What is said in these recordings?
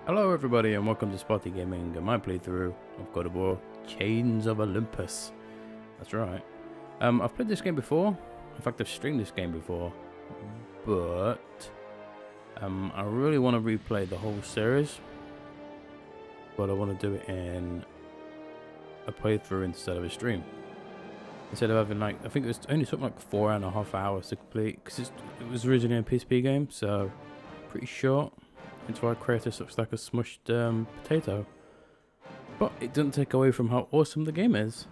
Hello everybody and welcome to Spotty Gaming and my playthrough of God of War Chains of Olympus. That's right. I've played this game before. In fact, I've streamed this game before. But I really want to replay the whole series. But I want to do it in a playthrough instead of a stream. Instead of having like, I think it was only took like 4.5 hours to complete. Because it was originally a PSP game, so pretty short. That's why Kratos looks like a smushed potato. But it doesn't take away from how awesome the game is.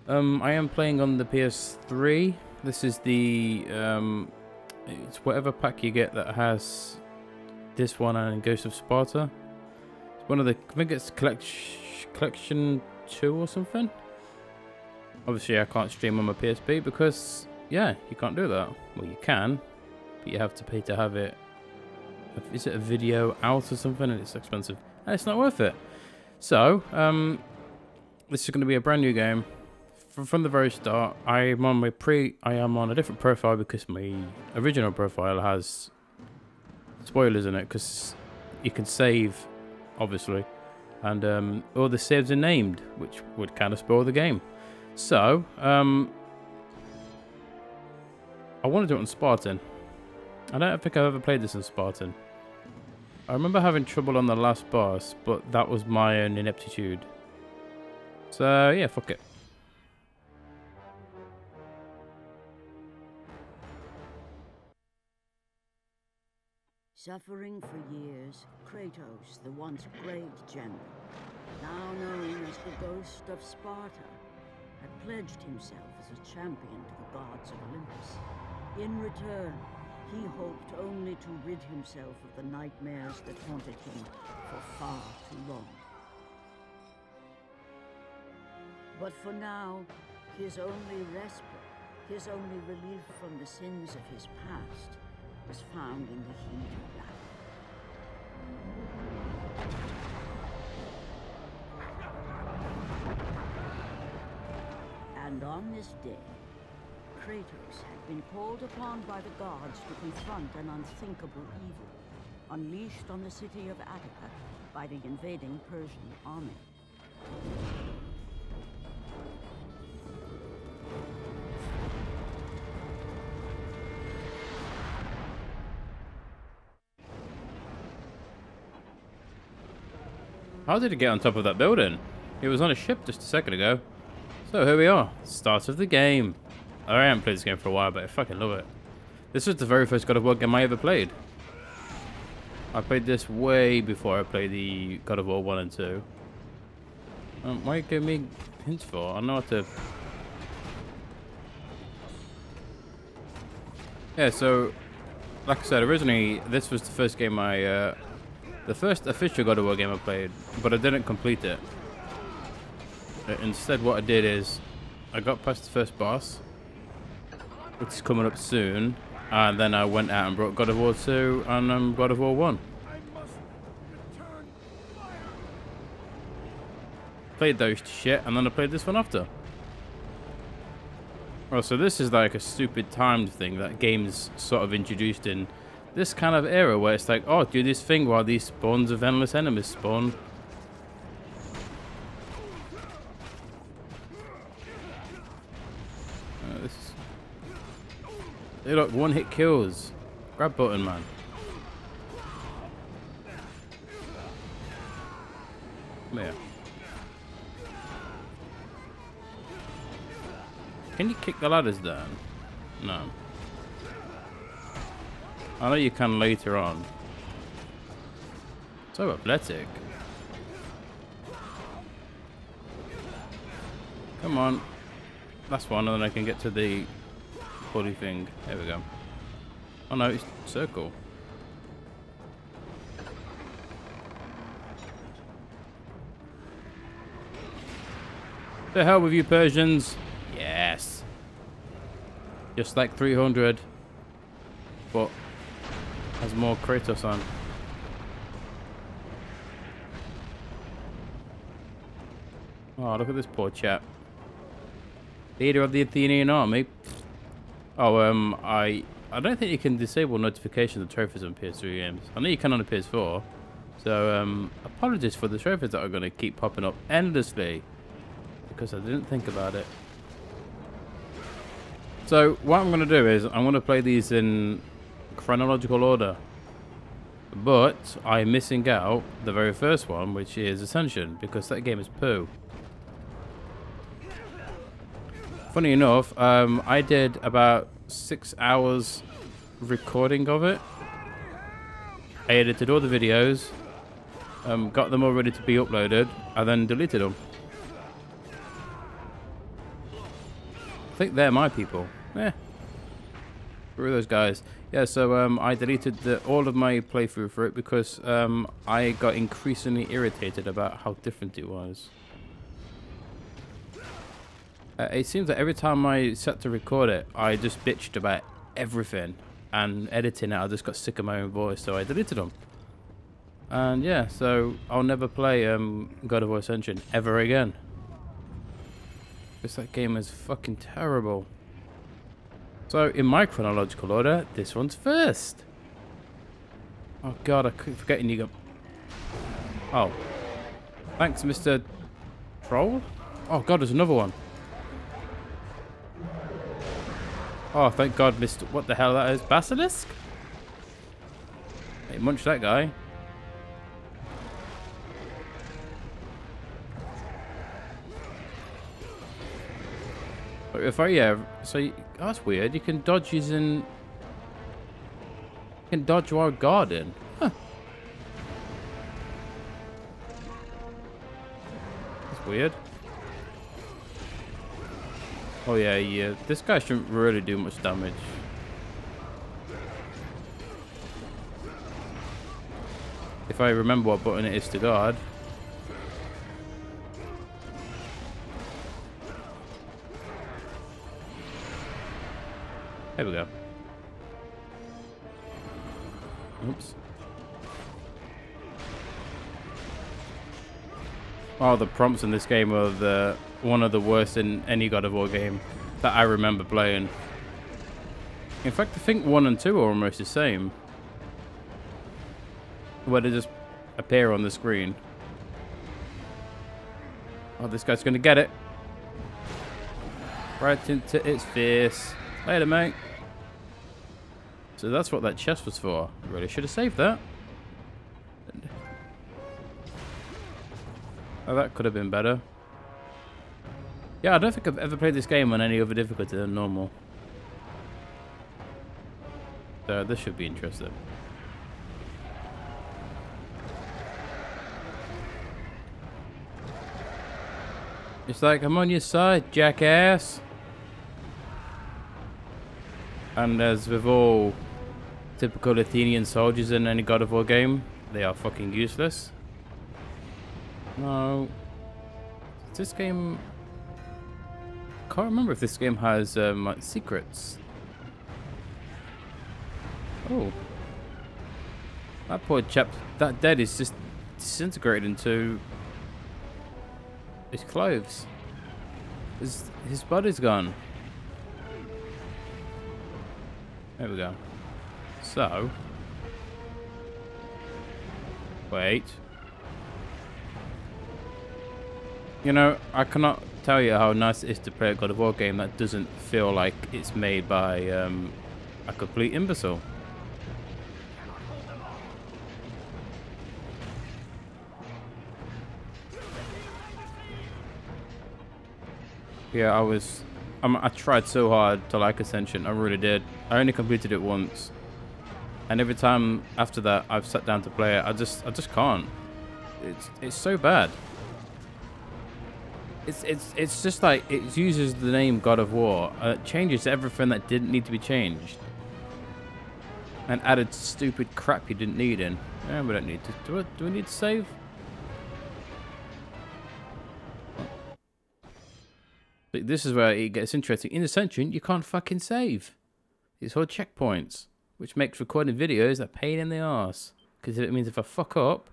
I am playing on the PS3. This is the it's whatever pack you get that has this one and Ghost of Sparta. It's one of the, I think it's collection 2 or something. Obviously I can't stream on my PSP because yeah, you can't do that. Well, you can, but you have to pay to have it. Is it a video out or something, and it's expensive and it's not worth it. So this is going to be a brand new game from the very start. I am on a different profile because my original profile has spoilers in it, because you can save obviously, and all the saves are named, which would kind of spoil the game. So I want to do it on Spartan. I don't think I've ever played this in Spartan. I remember having trouble on the last boss, but that was my own ineptitude. So yeah, fuck it. Suffering for years, Kratos, the once great general, now known as the Ghost of Sparta, had pledged himself as a champion to the gods of Olympus. In return, he hoped only to rid himself of the nightmares that haunted him for far too long. But for now, his only respite, his only relief from the sins of his past, was found in the heat of battle. And on this day, Kratos had been called upon by the gods to confront an unthinkable evil, unleashed on the city of Attica by the invading Persian army. How did it get on top of that building? It was on a ship just a second ago. So here we are, start of the game. I haven't played this game for a while, but I fucking love it. This was the very first God of War game I ever played. I played this way before I played the God of War 1 and 2. Why are you giving me hints for? I know what to... Yeah, so, like I said, originally, this was the first game the first official God of War game I played, but I didn't complete it. Instead, what I did is, I got past the first boss, which is coming up soon, and then I went out and brought God of War 2 and God of War 1. Played those shit, and then I played this one after. Well, so this is like a stupid timed thing that games sort of introduced in this kind of era, where it's like, oh, do this thing while these spawns of endless enemies spawn. Hey, look, one-hit kills. Grab button, man. Come here. Can you kick the ladders down? No. I know you can later on. So athletic. Come on. Last one, and then I can get to the body thing. There we go. Oh no, it's circle. The hell with you Persians. Yes. Just like 300. But has more Kratos on. Oh, look at this poor chap. Leader of the Athenian army. Oh, I don't think you can disable notifications of trophies on PS3 games. I know you can on the PS4. So, apologies for the trophies that are going to keep popping up endlessly, because I didn't think about it. So, what I'm going to do is, I'm going to play these in chronological order. But, I'm missing out the very first one, which is Ascension, because that game is poo. Funny enough, I did about 6 hours recording of it. I edited all the videos, got them all ready to be uploaded, and then deleted them. I think they're my people. Yeah. Who are those guys? Yeah, so I deleted all of my playthrough for it because I got increasingly irritated about how different it was. It seems that every time I set to record it, I just bitched about everything. And editing it, I just got sick of my own voice, so I deleted them. And yeah, so I'll never play God of War Ascension ever again. Because that game is fucking terrible. So, in my chronological order, this one's first. Oh god, I keep forgetting you got... Oh. Thanks, Mr. Troll? Oh god, there's another one. Oh, thank God, Mr. What the hell that is? Basilisk? Hey, munch that guy. But if I, yeah, so, oh, that's weird. You can dodge using... You can dodge while guarding. Huh. That's weird. Oh yeah, yeah. This guy shouldn't really do much damage. If I remember what button it is to guard. There we go. Oops. Oh, the prompts in this game are one of the worst in any God of War game that I remember playing. In fact, I think 1 and 2 are almost the same. Where they just appear on the screen. Oh, this guy's gonna get it. Right into its face. Later, mate. So that's what that chest was for. Really should have saved that. Oh, that could have been better. Yeah, I don't think I've ever played this game on any other difficulty than normal. So this should be interesting. It's like, I'm on your side, jackass. And as with all typical Athenian soldiers in any God of War game, they are fucking useless. No. This game... Can't remember if this game has like secrets. Oh. That poor chap, that dead is just disintegrated into his clothes. His body's gone. There we go. So. Wait. You know, I cannot tell you how nice it is to play a God of War game that doesn't feel like it's made by a complete imbecile. Yeah, I tried so hard to like Ascension. I really did. I only completed it once, and every time after that I've sat down to play it, I just can't. It's so bad. It's just like it uses the name God of War, changes everything that didn't need to be changed, and added stupid crap you didn't need in. Yeah, we don't need to. Do we need to save? But this is where it gets interesting. In Ascension, you can't fucking save. It's all checkpoints, which makes recording videos a pain in the arse. Because it means if I fuck up,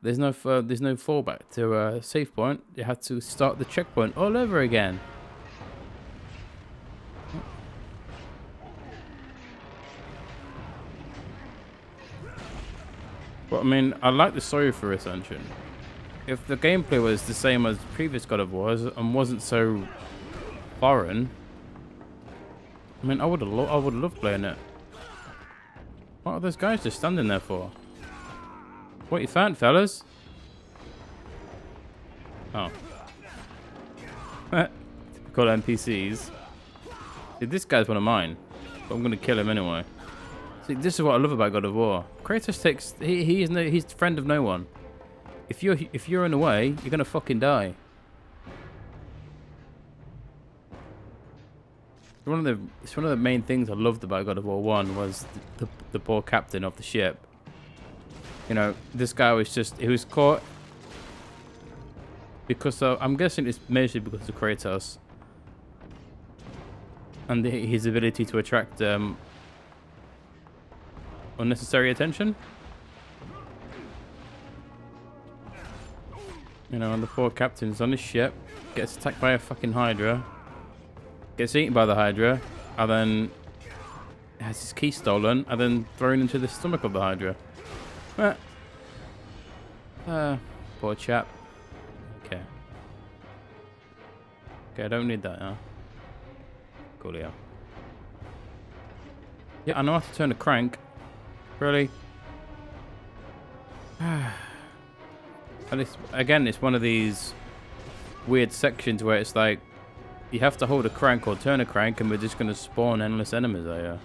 there's no fallback to a save point. You have to start the checkpoint all over again. But I mean, I like the story for Ascension. If the gameplay was the same as previous God of Wars and wasn't so foreign, I mean, I would love playing it. What are those guys just standing there for? What you found, fellas? Oh. Typical NPCs. See, this guy's one of mine, but I'm gonna kill him anyway. See, this is what I love about God of War. Kratos takes he's the friend of no one. If you're in the way, you're gonna fucking die. It's one of the main things I loved about God of War 1 was the poor captain of the ship. You know, this guy was he was caught because I'm guessing it's mostly because of Kratos and his ability to attract unnecessary attention. You know, and the poor captain's on his ship, gets attacked by a fucking Hydra, gets eaten by the Hydra, and then has his key stolen, and then thrown into the stomach of the Hydra. Poor chap. Okay. Okay, I don't need that now. Coolio. Yeah, I know how to turn a crank. Really? And it's one of these weird sections where it's like you have to hold a crank or turn a crank and we're just going to spawn endless enemies there.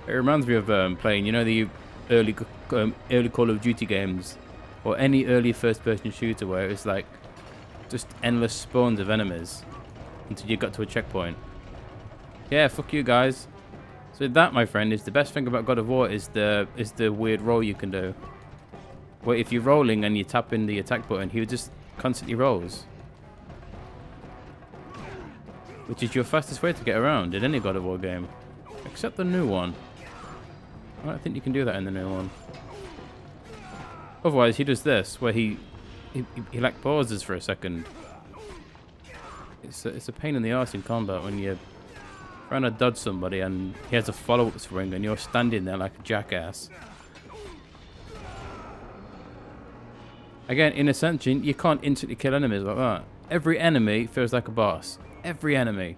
It reminds me of playing, you know, the early Call of Duty games or any early first-person shooter where it's like just endless spawns of enemies until you got to a checkpoint. Yeah, fuck you guys. So that, my friend, is the best thing about God of War is the weird roll you can do. Where if you're rolling and you tap in the attack button, he just constantly rolls. Which is your fastest way to get around in any God of War game. Except the new one. I don't think you can do that in the new one. Otherwise, he does this, where he like pauses for a second. It's a pain in the arse in combat when you're trying to dodge somebody and he has a follow-up swing and you're standing there like a jackass. Again, in Ascension, you can't instantly kill enemies like that. Every enemy feels like a boss. Every enemy.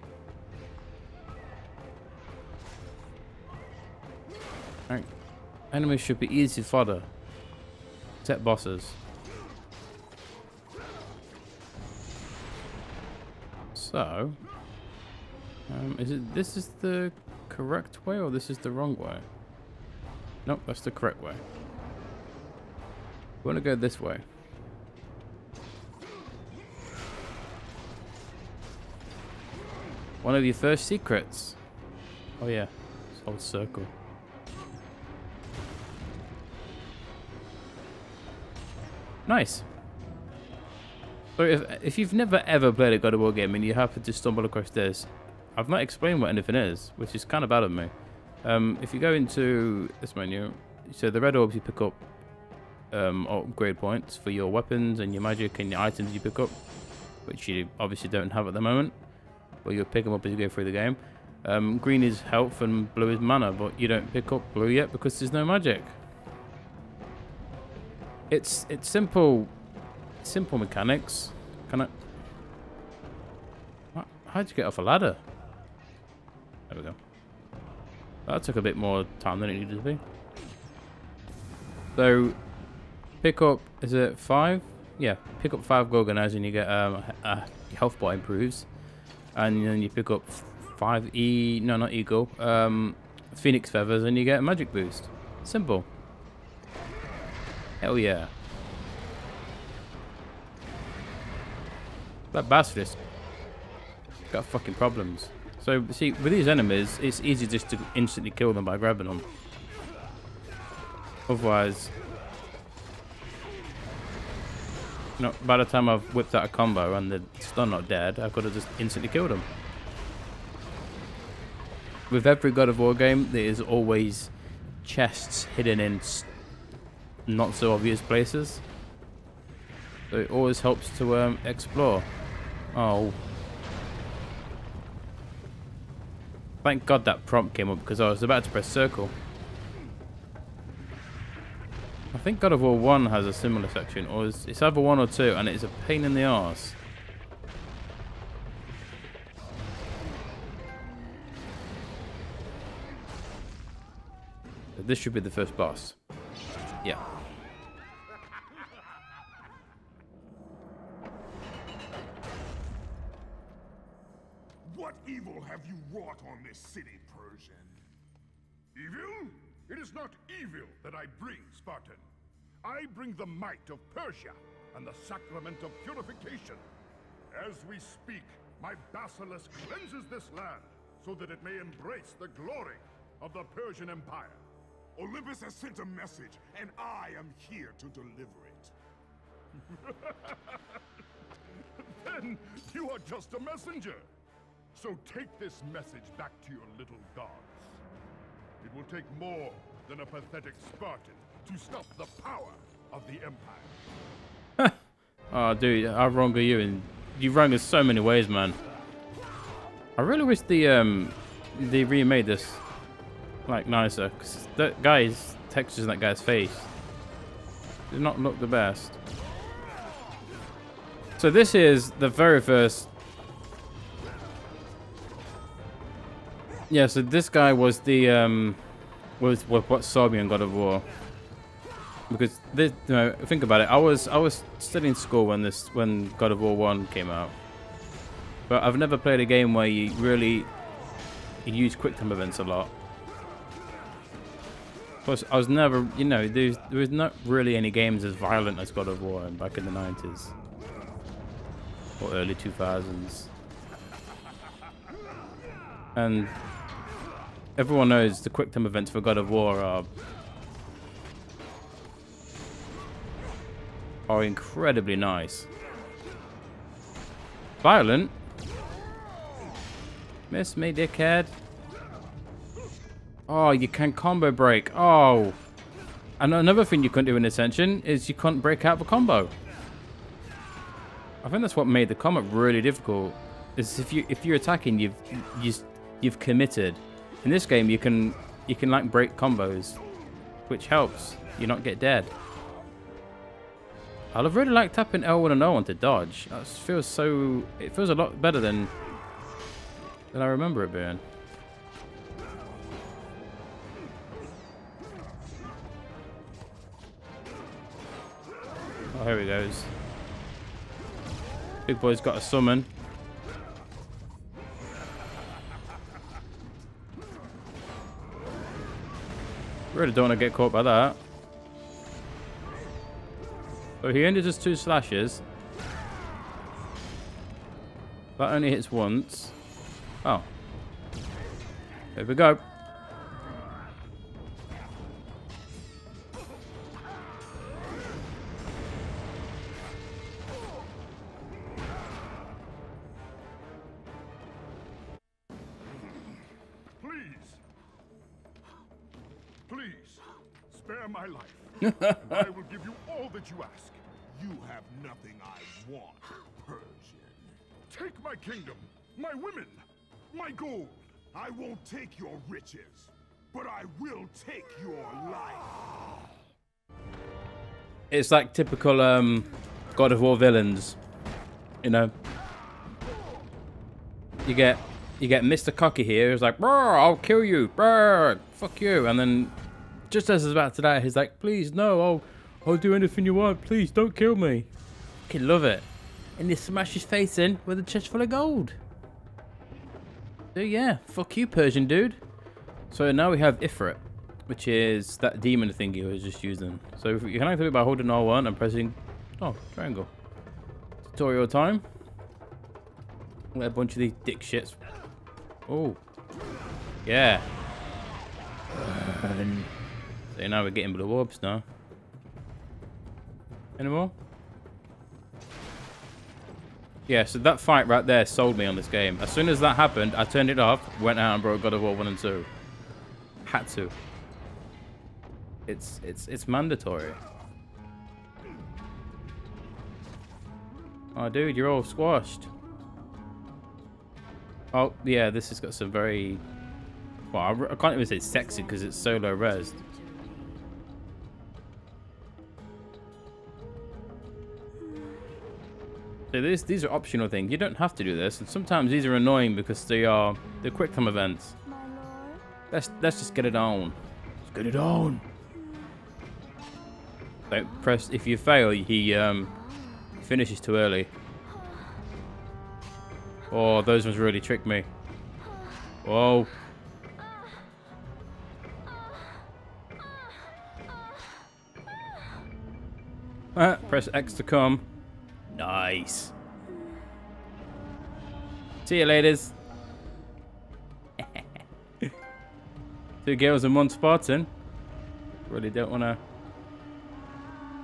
Right. Enemies should be easy fodder. Except bosses. So, this is the correct way or this is the wrong way? Nope, that's the correct way. We want to go this way. One of your first secrets. Oh yeah, this whole circle. Nice. So if you've never ever played a God of War game and you happen to stumble across this, I've not explained what anything is, which is kind of bad of me. If you go into this menu, so the red orbs you pick up upgrade points for your weapons and your magic and your items you pick up, which you obviously don't have at the moment. But you'll pick them up as you go through the game. Green is health and blue is mana, but you don't pick up blue yet because there's no magic. It's simple mechanics. Can I? How'd you get off a ladder? There we go. That took a bit more time than it needed to be. So pick up, is it 5? Yeah, pick up 5 Gorgonite and you get your health bar improves. And then you pick up 5 not Eagle, Phoenix Feathers and you get a magic boost. Simple. Hell yeah. That bastard's got fucking problems. So, see, with these enemies, it's easy just to instantly kill them by grabbing them. Otherwise, you know, by the time I've whipped out a combo and they're still not dead, I could have just instantly killed them. With every God of War game, there is always chests hidden in not so obvious places. So it always helps to explore. Oh. Thank God that prompt came up because I was about to press circle. I think God of War 1 has a similar section, or it's either 1 or 2, and it's a pain in the arse. This should be the first boss. Yeah. What evil have you wrought on this city, Persian? Evil? It is not evil that I bring, Spartan. I bring the might of Persia and the sacrament of purification. As we speak, my basilisk cleanses this land so that it may embrace the glory of the Persian Empire. Olympus has sent a message, and I am here to deliver it. Then you are just a messenger. So take this message back to your little gods. It will take more than a pathetic Spartan to stop the power of the Empire. Oh, dude, how wrong are you? And you've wrong us so many ways, man. I really wish they remade this like nicer, because that guy's textures in that guy's face did not look the best. So this is the very first. Yeah, so this guy was the was what saw me in God of War. Because this, you know, think about it. I was still in school when God of War 1 came out. But I've never played a game where you use quick time events a lot. Plus, I was never, you know, there was not really any games as violent as God of War back in the 90s or early 2000s. And everyone knows the quick time events for God of War are incredibly nice. Violent? Miss me, dickhead. Oh, you can combo break. Oh. And another thing you couldn't do in Ascension is you couldn't break out the combo. I think that's what made the combat really difficult. Is if you're attacking, you've committed. In this game, you can like break combos, which helps you not get dead. I really like tapping L1 and O1 to dodge. That feels so. It feels a lot better than I remember it being. Oh, here he goes. Big boy's got a summon. Really don't want to get caught by that. So he only does 2 slashes. That only hits once. Oh. Here we go. Please, spare my life. And I will give you all that you ask. You have nothing I want, Persian. Take my kingdom, my women, my gold. I won't take your riches, but I will take your life. It's like typical God of War villains, you know. You get Mr. Cocky here, who's like, "Brr, I'll kill you, brr, fuck you," and then just as he's about to die, he's like, "Please, no, I'll do anything you want. Please, don't kill me." Fucking love it. And he smashes his face in with a chest full of gold. So yeah, fuck you, Persian dude. So now we have Ifrit, which is that demon thing he was just using. So you can activate it by holding R1 and pressing triangle. Tutorial time. Let a bunch of these dick shits. Oh, yeah. So now we're getting blue orbs now. Any more? Yeah, so that fight right there sold me on this game. As soon as that happened, I turned it off, went out and brought God of War 1 and 2. Had to. It's mandatory. Oh, dude, you're all squashed. Oh, yeah, this has got some very... Well, I can't even say sexy because it's so low res. So these are optional things. You don't have to do this, and sometimes these are annoying because they're quick time events. Let's just get it on. Let's get it on. Don't press. If you fail, he finishes too early. Oh, those ones really tricked me. Whoa. Press X to come. Nice. See you, ladies. 2 girls and 1 Spartan. Really don't want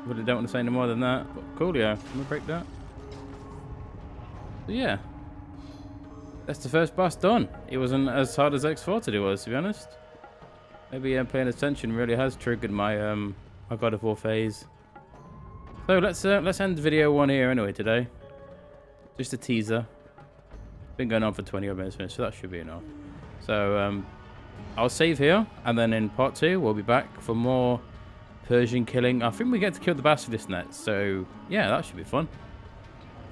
to say any more than that. But cool, yeah. Can we break that? So yeah, that's the first boss done. It wasn't as hard as X4 to do was, to be honest. Maybe playing Ascension really has triggered my my God of War phase. So let's end video 1 here anyway today. Just a teaser. Been going on for 20 odd minutes, so that should be enough. So I'll save here, and then in part 2 we'll be back for more Persian killing. I think we get to kill the basilisk next, so yeah, that should be fun.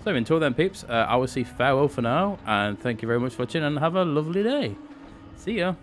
So until then, peeps, I will say farewell for now, and thank you very much for watching, and have a lovely day. See ya.